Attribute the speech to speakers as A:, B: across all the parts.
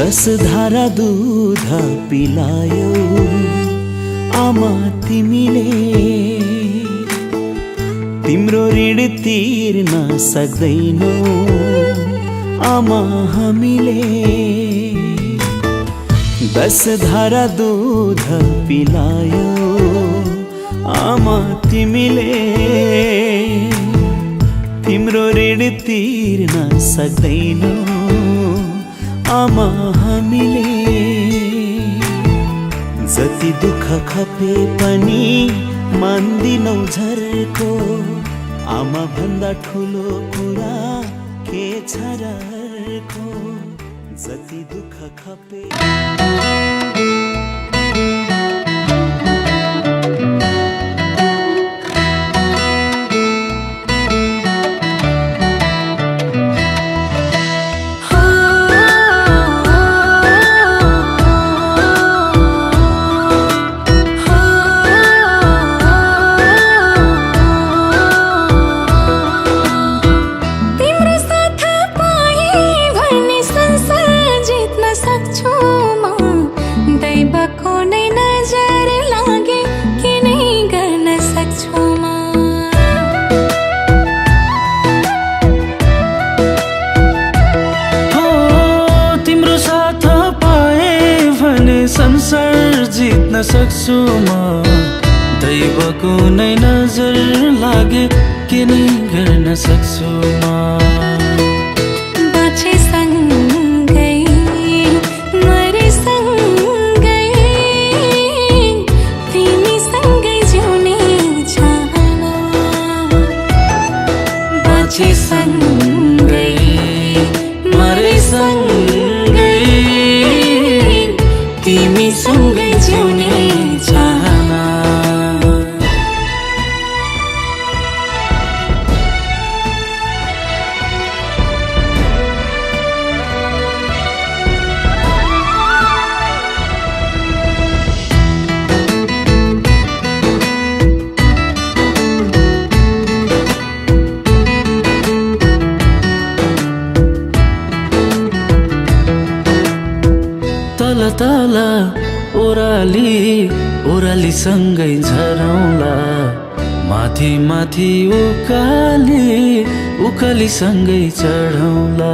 A: दस धारा दूध पिलायो आमा तिमीले, तिम्रो ऋण तिर्न सक्दैनौ आमा हामीले। 10 धारा दूध पिलायो आमा तिमीले, तिम्रो ऋण तिर्न सक्दैनौ आमा हामीले। जति दुःख खपे पनि मान्दिनौ झर्को, आमा भन्दा ठुलो कुरा के छ र अर्को। जति दुःख खपे संसार जित्न सक्छु म। दैवको नै नजर लागे के नै गर्न सक्छु म।
B: बाँचे सँगै मरे सँगै, तिमी सँगै जिउने चाहना। बाँचे सँगै मरे सँगै,
A: तल तल ओराली ओराली सँगै झरौँला, माथि माथि उकाली उकाली सँगै चढौँला।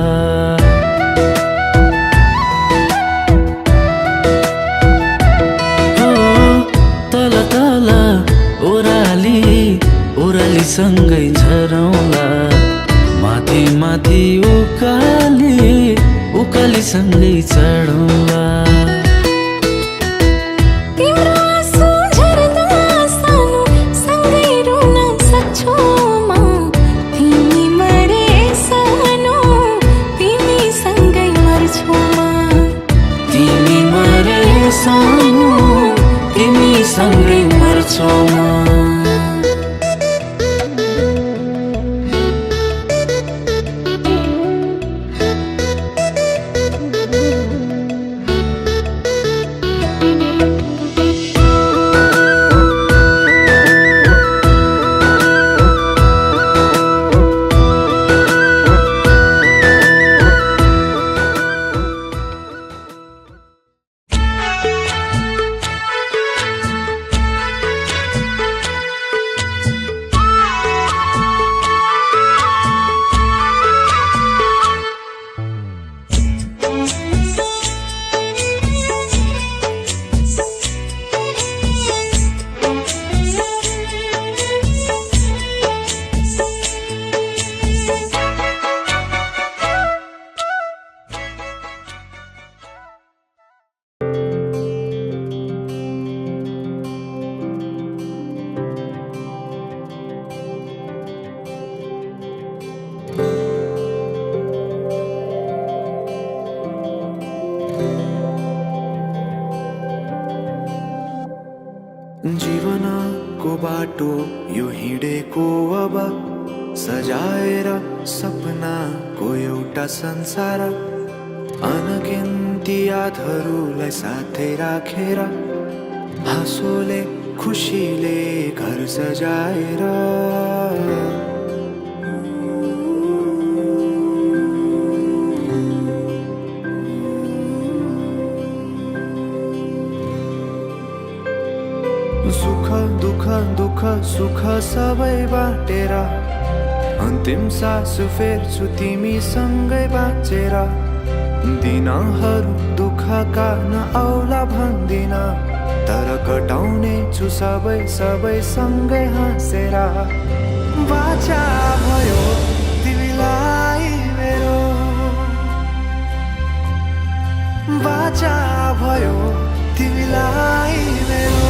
A: तल तल ओराली ओराली सँगै झरौँला, माथि माथि उकाली उकाली सँगै चढौँला।
B: तिम्रो आँसु झर्दा सानो सँगै रुन सक्छु म, तिमी मरे सानो तिमी सँगै मर्छु म।
A: तिमी मरे सानो तिमी सँगै मर्छौ म।
C: जीवनको बाटो यो हिँडेको अब सजाएर सपनाको एउटा संसार, अनगिन्ती यादहरूलाई साथै राखेर हाँसोले खुसीले घर सजाएर। सुख दुःख दुःख सुख सबै बाटेर अन्तिम सास फेर्छु तिमीसँगै बाँचेर। दिनहरू दुःखका नआउला भन्दिन, तर कटाउने छु सबै सबै सँगै हाँसेर। बाचा भयो तिमीलाई मेरो, बाचा भयो तिमीलाई मेरो।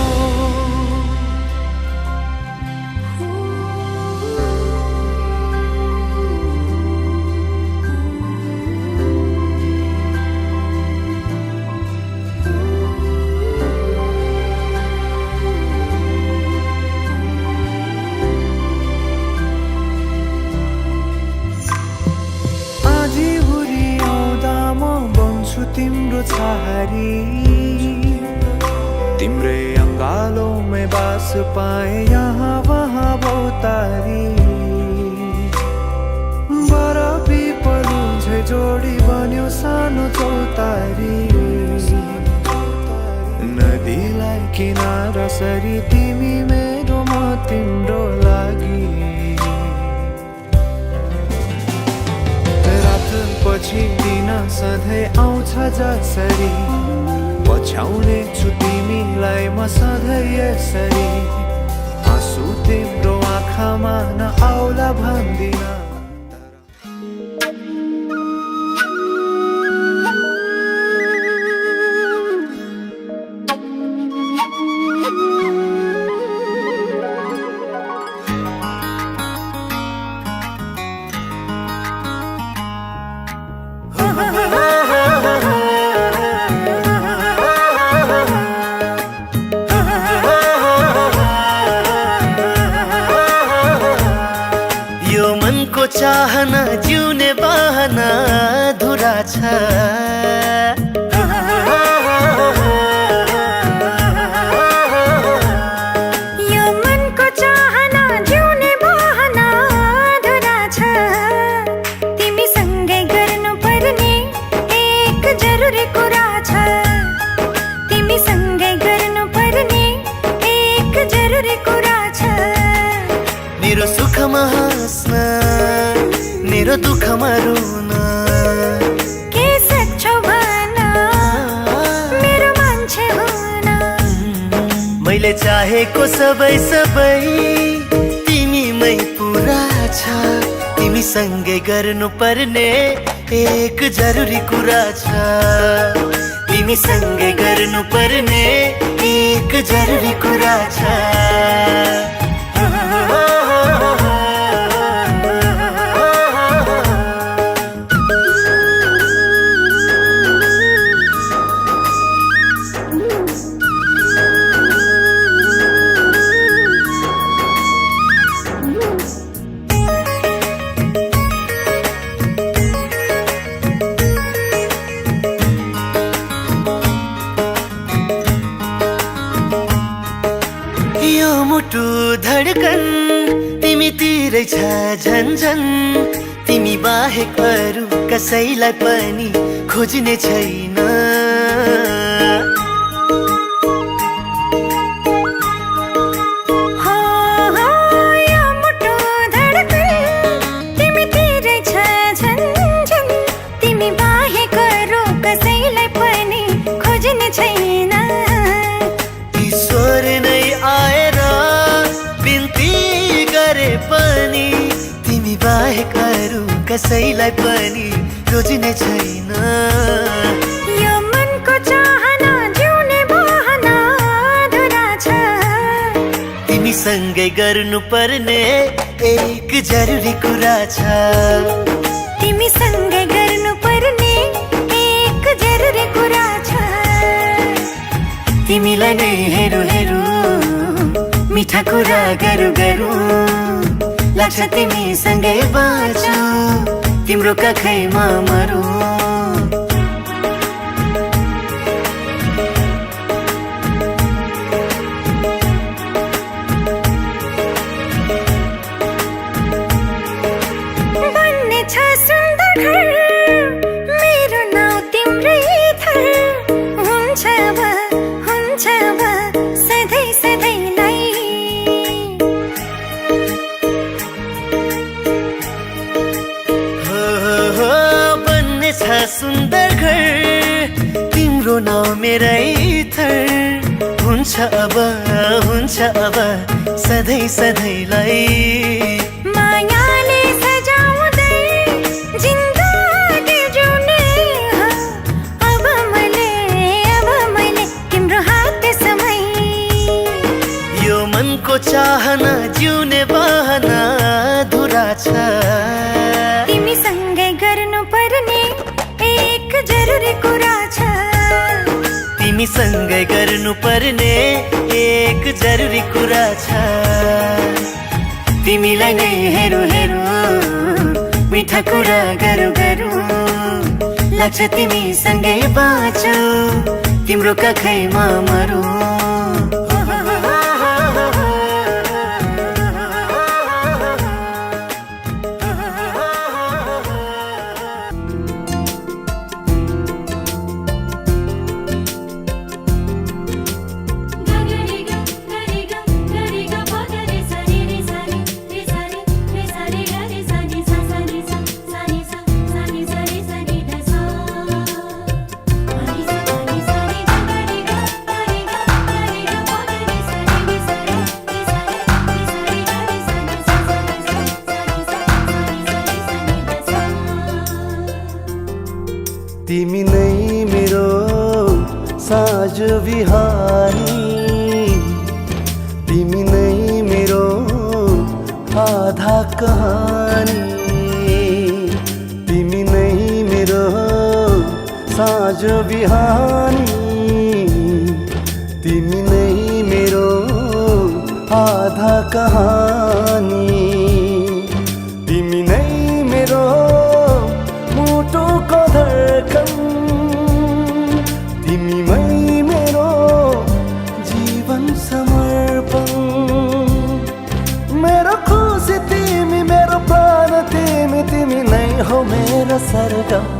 C: तिम्रो छहारी तिम्रै अङ्गालोमै बास पाए यहाँ वहाँ बहुतारी। बरफी पलु झै जोडी बन्यो सानो चौतारी, नदीलाई किनारा सरी तिमी मेरो म तिम्रो लागि। पछि दिन सधैँ आउँछ जसरी, पछ्याउने छु तिमीलाई म सधैँ यसरी। आँसु तिम्रो आँखामा नआउला भन्दिन।
D: चाहना जिउने बहना धुरा छ,
B: यो मनको चाहना जिउने बहना धुरा छ। तिमीसँगै गर्नुपर्ने एक जरुरी कुरा छ।
D: मेरो दुःखमा रुन
B: के सक्छौ भन मेरो मान्छे हुन
D: मैले चाहेको सबै सबै तिमीमै पुरा छ तिमीसँगै गर्नुपर्ने एक जरुरी कुरा छ तिमीसँगै गर्नुपर्ने एक जरुरी कुरा छ यो मुटु धडकन तिमीतिरै छ झन्झन तिमी बाहेक अरू कसैलाई पनि खोज्ने छैन
B: यो मुटु धडकन तिमीतिरै छ झन्झन तिमी बाहेक अरू कसैलाई पनि खोज्ने छैन
D: ईश्वर नै आएर बिन्ती गरे पनि तिमी बाहेक अरू कसैलाई पनि रोज्ने छैन
B: यो मनको चाहना जिउने बहना अधुरा छ
D: तिमीसँगै गर्नुपर्ने एक जरुरी कुरा छ
B: तिमीसँगै गर्नुपर्ने एक जरुरी कुरा छ
D: तिमीलाई नै हेरु हेरु मिठा कुरा गरौँ गरौँ लाग्छ तिमीसँगै बाँचु तिम्रो कखैमा मरौँ
B: बन्ने छ सुन्दर घर मेरो नाउँ तिम्रै थर हुन्छ ब सधैँ सधैँलाई
D: हो बन्ने छ सुन्दर घर तिम्रो नाउँ मेरै थर हुन्छ अब सधैँ सधैँलाई
B: मायाले सजाउँदै जिन्दगी जिउने हो अब मैले तिम्रो हात समय
D: यो मनको चाहना जिउने बहना अधुरा छ
B: तिमीसँगै गर्नुपर्ने एक जरुरी कुरा छ
D: तिमीसँगै गर्नुपर्ने एक जरुरी कुरा छ तिमीलाई नै हेरु हेरु मिठा कुरा गरौँ गरौँ लाग्छ तिमीसँगै बाँचु तिम्रो कखैमा मरौँ
E: तिमी नै मेरो साँझ बिहानी तिमी नै मेरो आधा कहानी तिमी नै मेरो साँझ बिहानी तिमी नै मेरो आधा कहानी तिमी नै मेरो मुटुको धडकन तिमीमै मेरो जीवन समर्पण मेरो खुसी तिमी मेरो प्राण तिमी तिमी नै हो मेरो सरगम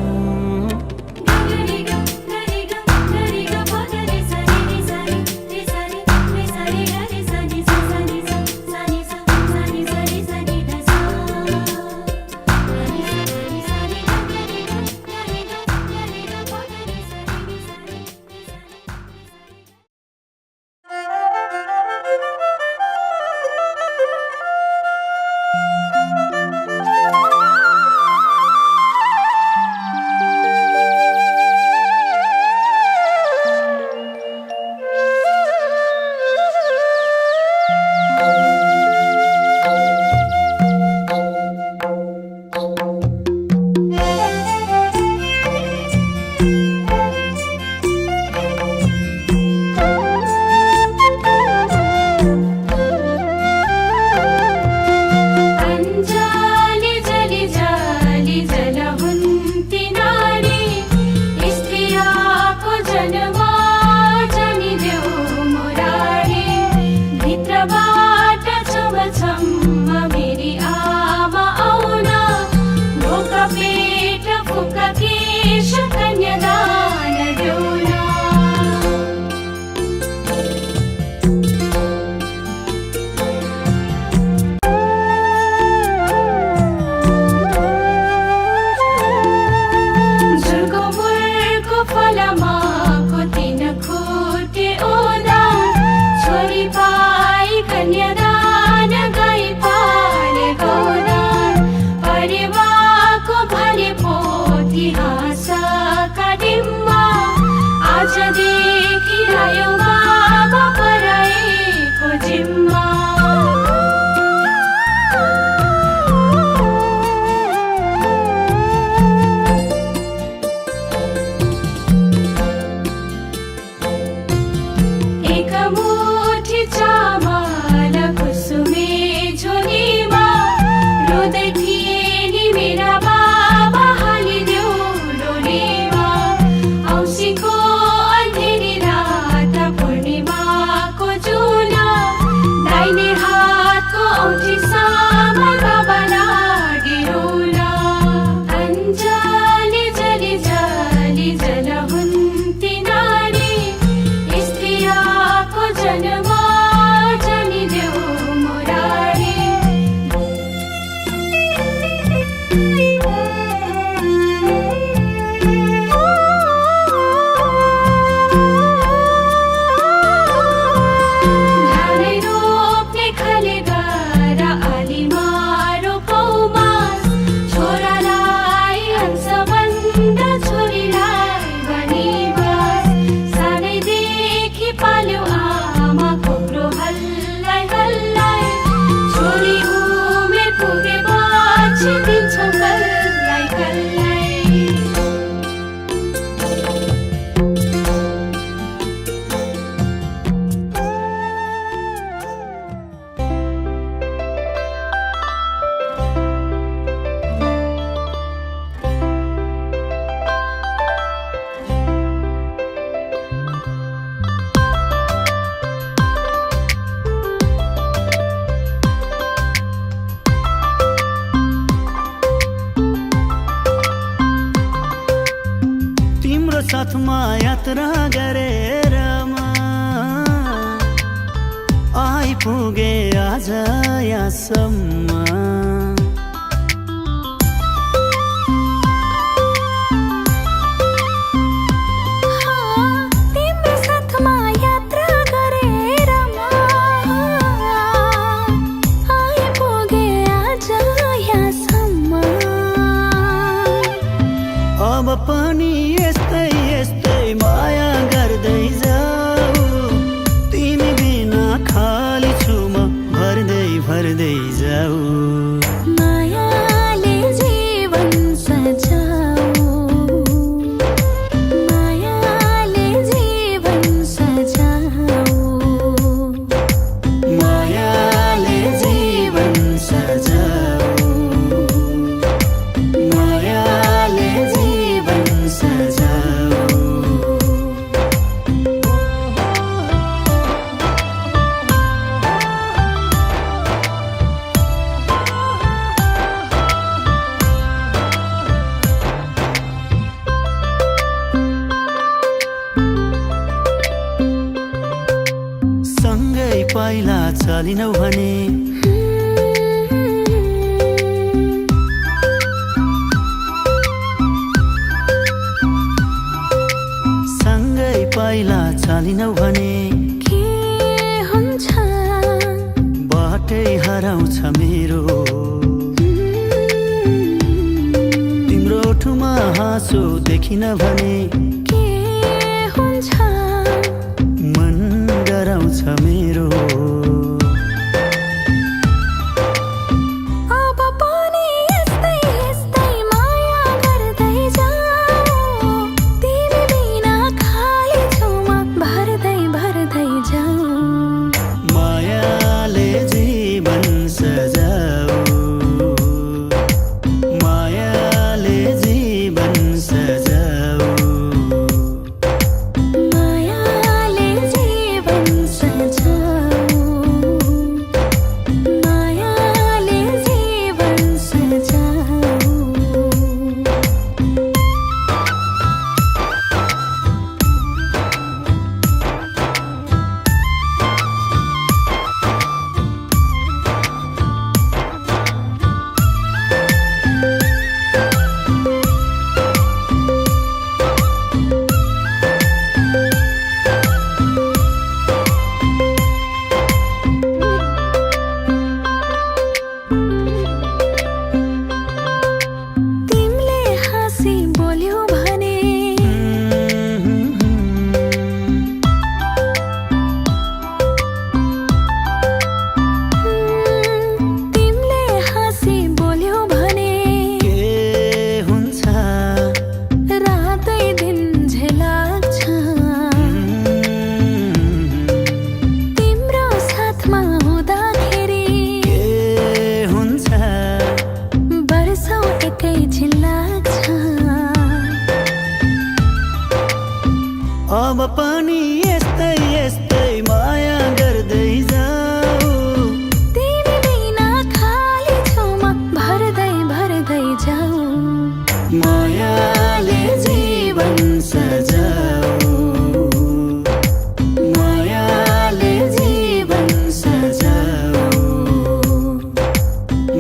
D: तिम्रो साथमा यात्रा गरेर आइपुगे आज यहाँसम्म
B: तिम्रो साथमा यात्रा गरेर आइपुगे आज यहाँसम्म
D: अब पनि यस्तै यस्तै माया गर्दै जाऊ तिमी बिना खाली छु म भर्दै भर्दै जाऊ
B: मायाले जीवन सजाऊ मायाले जीवन सजाऊ
D: मायाले जीवन सजाऊ मायाले जीवन सजाऊ सँगै पाइला चलिनौ भने सँगै पाइला चलिनौ भने
B: के हुन्छ
D: बाटै हराउँछ मेरो तिम्रो ओठमा हाँसो देखिन भने
B: के हुन्छ
D: मन डराउँछ मेरो
B: अब पनि यस्तै यस्तै माया गर्दै जाऊ तिमी बिना खाली छु म भर्दै भर्दै जाऊ
D: मायाले जीवन सजाऊ मायाले जीवन सजाऊ
B: मायाले जीवन सजाऊ मायाले जीवन सजाऊ तिमीले हाँसी बोल्यौ भने तिमीले हाँसी बोल्यौ भने
D: के हुन्छ
B: रातै दिन झेलाग्छ तिम्रो साथमा हुँदाखेरि
D: के हुन्छ
B: वर्षौँ एकैछिन लाग्छ
D: अब पनि यस्तै यस्तै माया गर्दै जाऊ
B: तिमी बिना खाली छु म भर्दै भर्दै जाऊ
D: मायाले जीवन सजाऊ मायाले जीवन सजाऊ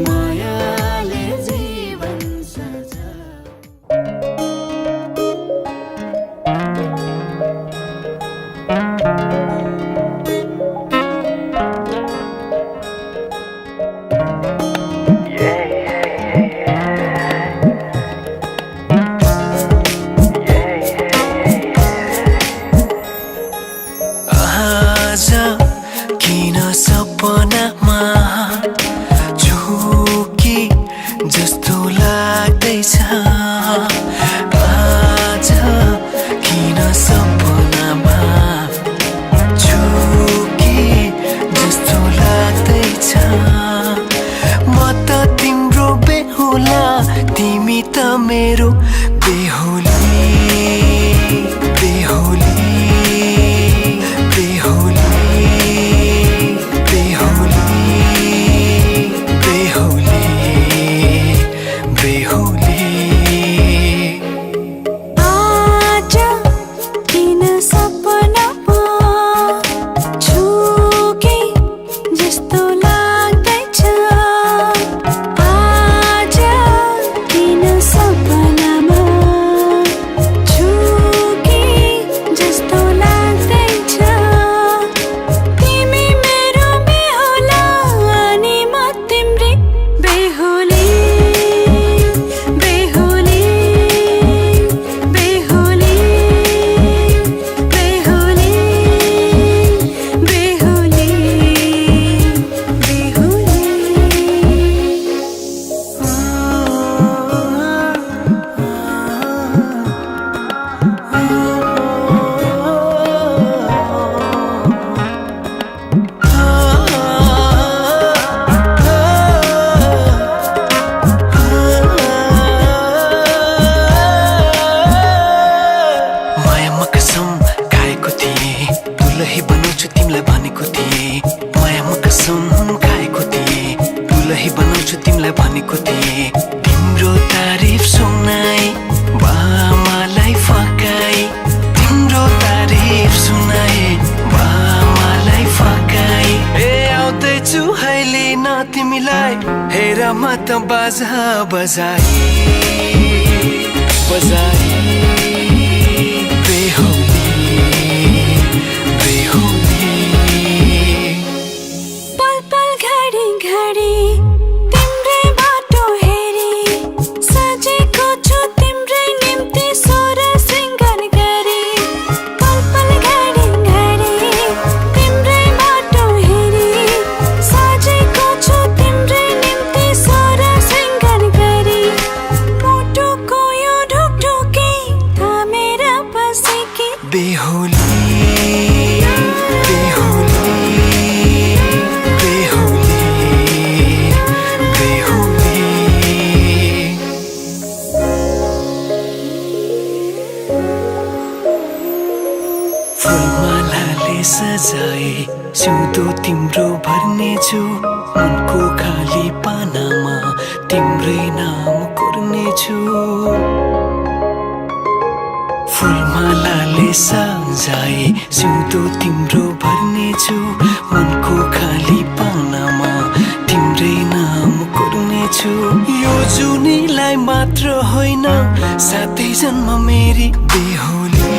D: मायाले जीवन सजाऊ
C: मत बाजा बजाई बजाई बेहुली बेहुली
B: पल पल घडी घडी तिम्रै बाटो हेरी सजेको छु तिम्रै निम्ति सोर सिंगार गरी पल पल घडी घडी तिम्रै बाटो हेरी सजेको छु तिम्रै निम्ति सोर सिंगार गरी मुटुको यो ढुकढुकी थामेर बसेकी
C: बेहुली बेहुली बेहुली बेहुली फुलमालाले सजाए सिउँदो तिम्रो भर्नेछु मनको खाली पानामा तिम्रै नाम कोर्नेछु फुलमालाले सजाए सिउँदो तिम्रो भर्नेछु मनको खाली पानामा तिम्रै नाम कोर्नेछु यो जुनीलाई मात्र होइन साथै जन्म मेरी बेहुली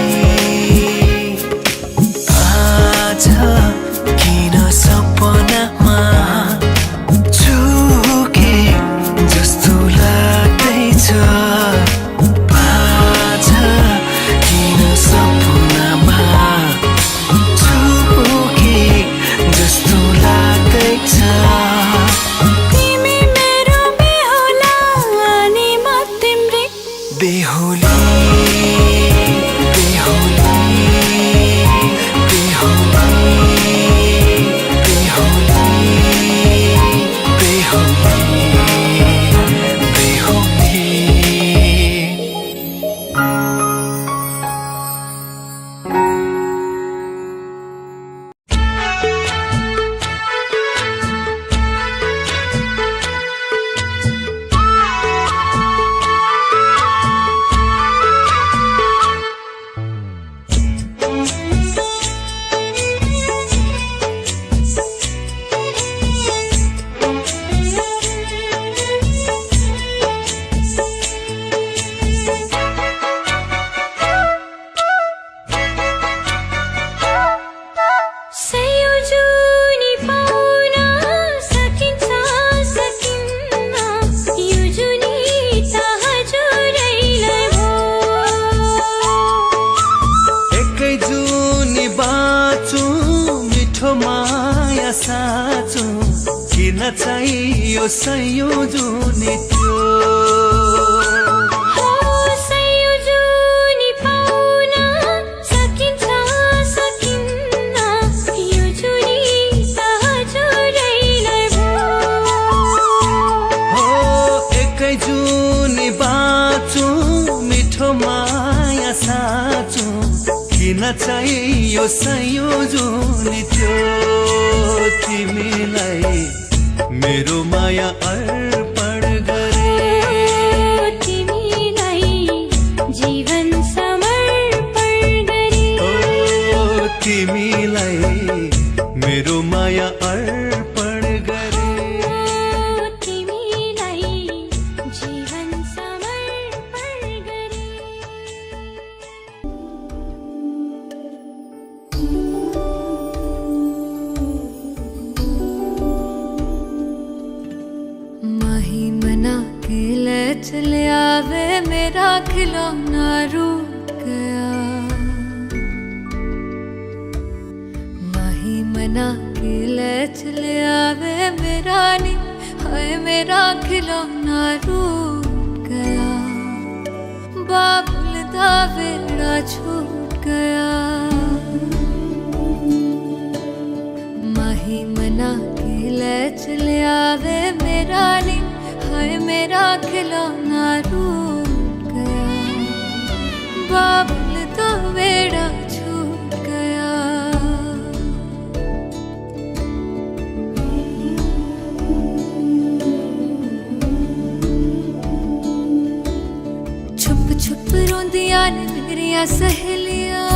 C: आज किन सपनामा झुके जस्तो लाग्दैछ आज किन सपनामा झुके जस्तो लाग्दैछ
B: तिमी मेरो बेहुला अनि म तिम्रै
C: बेहुली बेहुली बेहुली बेहुली बेहुली
B: संयोजनी पाउन सकिन्छ सकिन्न यो जुनी त हजुरैलाई भो
E: एकै जुनी बाँचु मिठो माया साँचु किन चाहियो संयोजनी त्यो
B: हो संयोजनी पाउन सकिन्छ सकिन्न यो जुनी त हजुरैलाई भो
E: हो एकै जुनी बाँचु मिठो माया साँचु किन चाहियो संयोजनी त्यो तिमीलाई मेरो माया अर्पण गरे
B: तिमीलाई जीवन समर्पण गरी
E: ओ तिमीलाई मेरो माया अर्पण गरे
B: तिमीलाई जीवन समर्पण गरी माही मना के ले चले आवे मेरा खिलौना रूठ गया माही मना के ले चले आवे मेरा नी हाय मेरा खिलौना रूठ गया बाबुल दा वेड़ा छूट गया माही मना के ले चले आवे मेरा नी हाय मेरा खिलौना रूठ गया बाबुल दा वेड़ा छूट गया छुप छुप रोंदियां ने मेरिया सहेलियां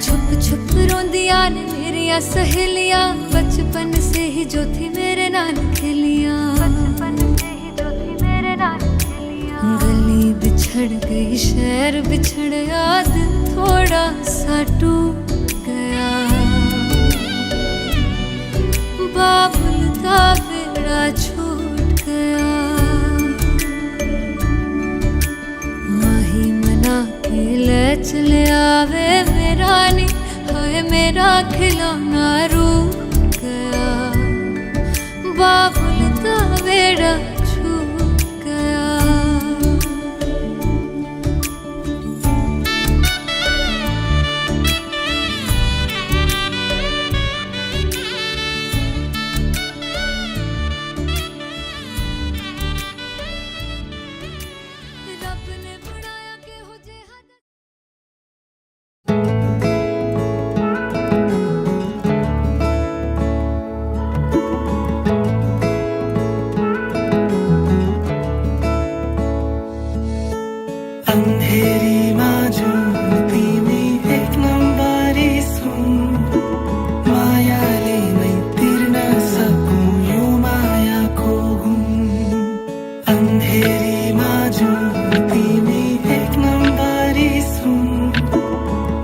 B: छुप छुप रोंदियां ने सहेलियां सहेलियां बचपन से ही जो थी मेरे नाल खेलियां, गली बिछड़ गई शहर बिछड़ याद थोड़ा सा टूट गया, बाबुल का बेड़ा छूट गया, माही मना के ले चले आवे मेरा नी, हाय मेरा खिलौना रूठ गया, बाबुल का बेड़ा छूट गया। रब ने बनाया के हो जे हद
C: अँधेरीमा जुन तिमी एक नम्बरी सुन, मायाले नै तिर्न सकौँ यो मायाको गुण। अँधेरीमा जुन तिमी एक नम्बरी सुन,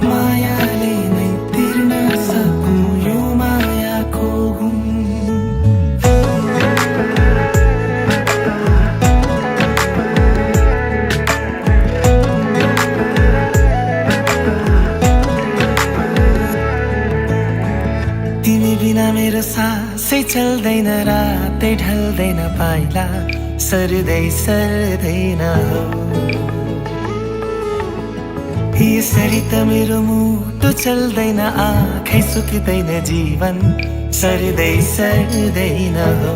C: मायाले नै तिर्न सकौँ यो मायाको गुण। तिमी बिना मेरो सासै चल्दैन, रातै ढल्दैन पाइला सर्दै सर्दैन हो। यसरी त मेरो मुटु चल्दैन, आँखै सुक्दैन, जीवन सर्दै सर्दैन हो।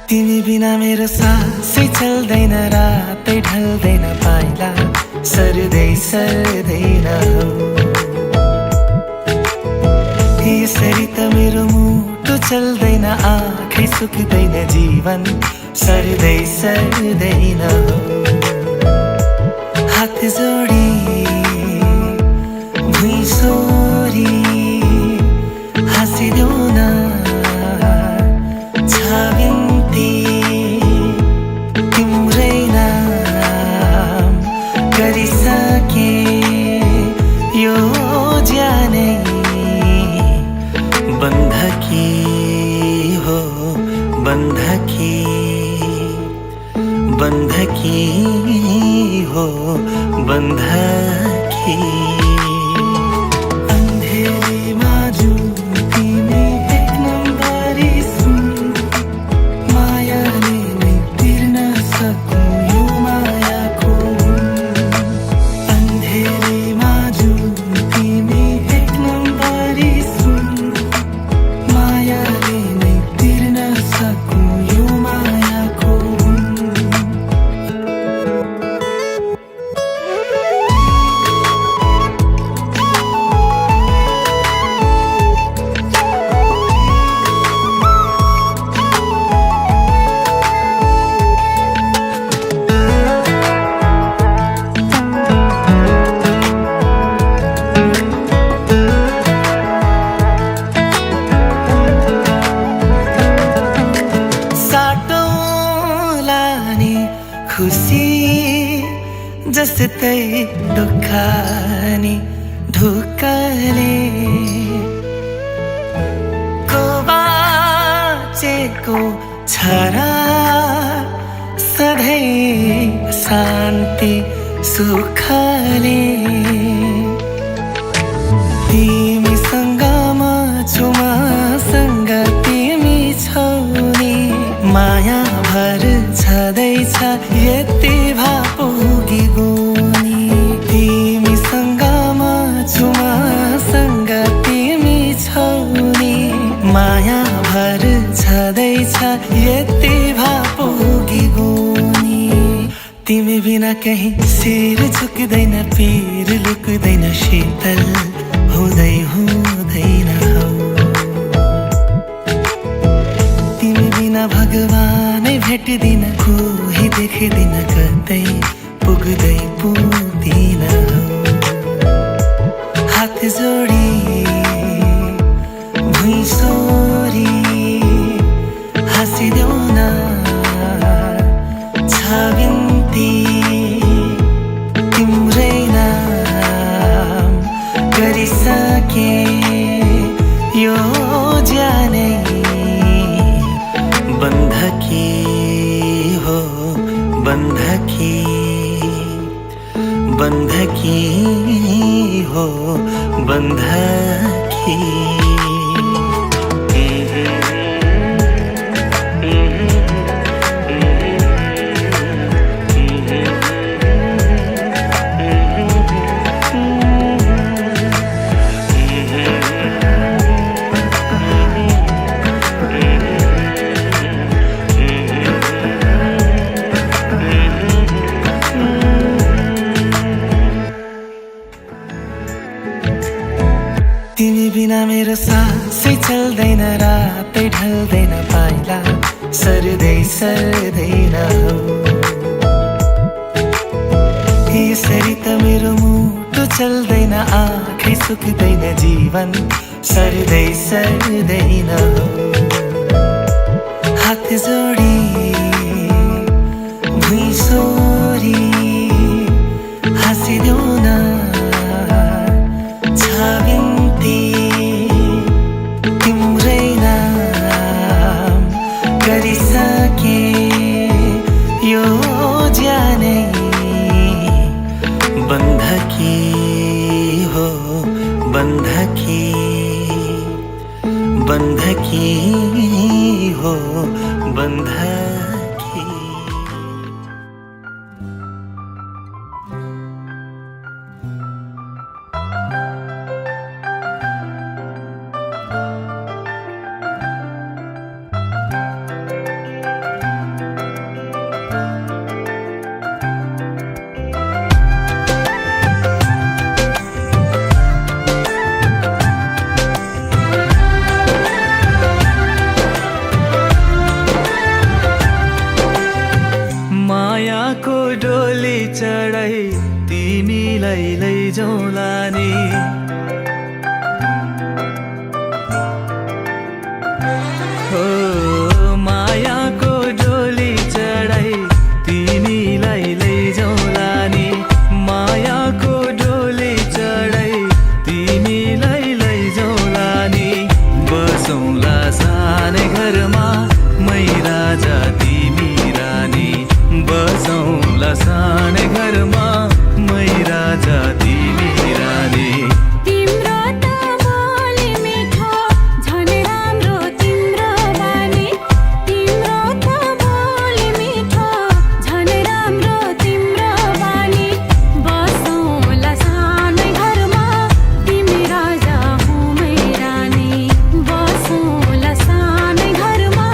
C: तिमी बिना मेरो सासै चल्दैन, रातै ढल्दैन पाइला सर्दै सर्दैन हो। यसरी त मेरो मुटु चल्दैन, आँखै सुक्दैन, जीवन सर्दै सर्दैन हो। हात जोडी भुइँ सोरी हाँसिदेऊ न छाबिन्ती, तिम्रै नाम गरिसके यो ज्यानै बन्धकी हो, बन्धकी बन्धकी हो, बन्धकी। अँधेरीमा जुन तिमी एक नम्बरी सुन, मायाले नै तिर्न सकौँ यो मायाको गुण। अँधेरीमा जुन तिमी एक नम्बरी सुन, मायाले नै तिर्न सकौँ यो मायाको गुण। साटौँला नि खुसी जस्तै दुःख नि ढुक्कले, को बाँचेको छ र सधैँ शान्ति सुखले। तिमीसँग म छु, मसँग तिमी छौ नि, माया भर छँदैछ यति भा पुगेको नि। तिमीसँग म छु, मसँग तिमी छौ नि, माया भर छँदैछ यति भा पुगेको नि। तिमी बिना कहीं सिर झुक्दैन, पीर लुक्दैन, शीतल हुँदैन हौ। तिमी बिना भगवानै भेट्दिन, कोही देख्दिन, कतै पुग्दैन हौ। हात जोडी भुइँ सोरी हाँसिदेऊ न, छ बिन्ती तिम्रै नाम गरिसके यो ज्यानै बन्धकी हो, बन्धकी बन्धकी हो, बन्धकी। तिमी बिना मेरो सासै चल्दैन, रातै ढल्दैन, पाइला सर्दैन हौ। यसरी त मेरो मुटु चल्दैन, आँखै सुक्दैन, जीवन सर्दैन हौ। हात जोडी भुइँ सोरी हाँसिदेऊ न, छ बिन्ती तिम्रै नाम गरिसके यो ज्यानै बन्धकी हो, बन्धकी बन्धकी हो, बन्धकी।
A: मायाको डोली चढाई तिमीलाई लैजाउँला नि, हो मायाको डोली चढाई तिमीलाई लैजाउँला नि, मायाको डोली चढाई तिमीलाई लैजाउँला नि। बसौँला सानै घरमा मै राजा तिमी रानी, बसौँला सानै घरमा मै राजा तिमी रानी।
B: तिम्रो त बोली मिठो झन् राम्रो तिम्रो बानी, तिम्रो त बोली मिठो झन् राम्रो तिम्रो बानी। बसौँला सानै घरमा तिमी राजा हुँ मै रानी, बसौँला सानै घरमा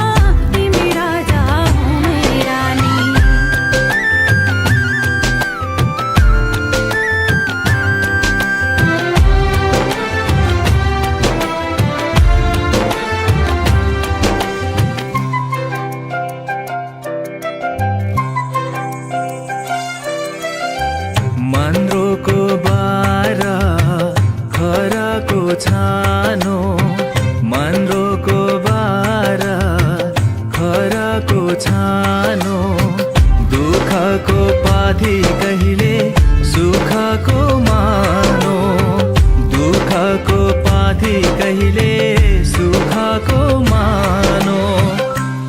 B: तिमी राजा हुँ मै रानी।
A: मन्द्रोको बारा खराको छानो, मन्द्रोको बारा खराको छानो। दुःखको पाथी कहिले सुखको मानो, दुःखको पाथी कहिले सुखको मानो।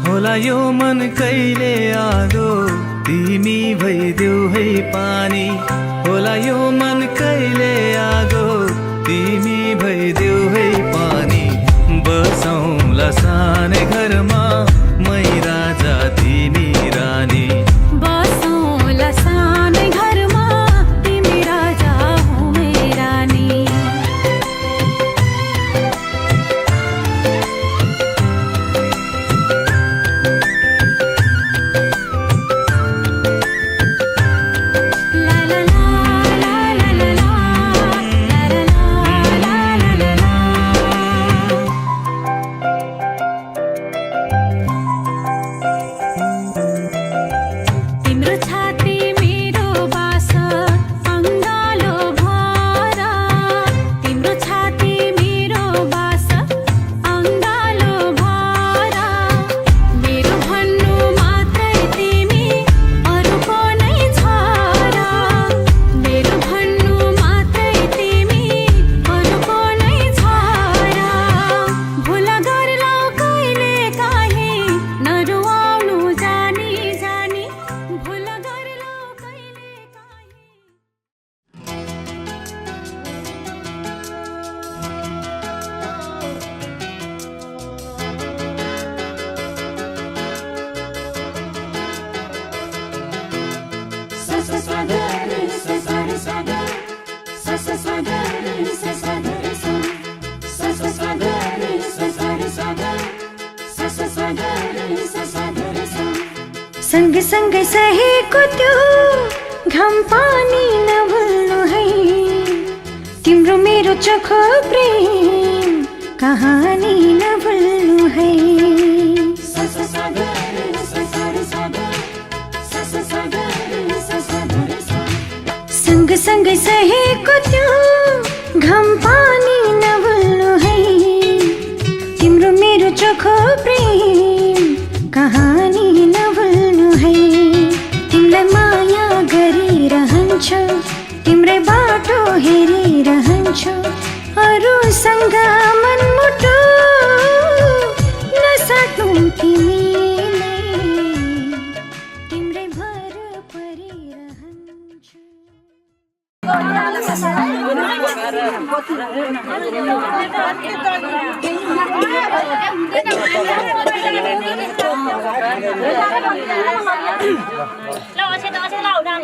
A: होला यो मन कहिले आगो तिमी भइदेऊ है पानी, होला यो मन कहिले आगो तिमी भइदेऊ है पानी। बसौँला सानै घरमा मै राजा तिमी रानी,
B: बसौँला सानै घरमा तिमी राजा हुँ मै रानी। सँगसँगै सहेको त्यो घाम पानी नभुल्नु है तिम्रो मेरो चोखो प्रेम कहानी नभुल्नु है सँगसँगै सहेको त्यो घाम पानी नभुल्नु है तिम्रो मेरो चोखो प्रेम कहानी नभुल्नु है तिमीलाई माया गरिरहन्छु तिम्रै बाटो हेरिरहन्छु अरूसँग मनमुटो नसाट्नु तिमीले तिम्रै भर परिरहन्छु
F: เราเอาเช็ดเราดัง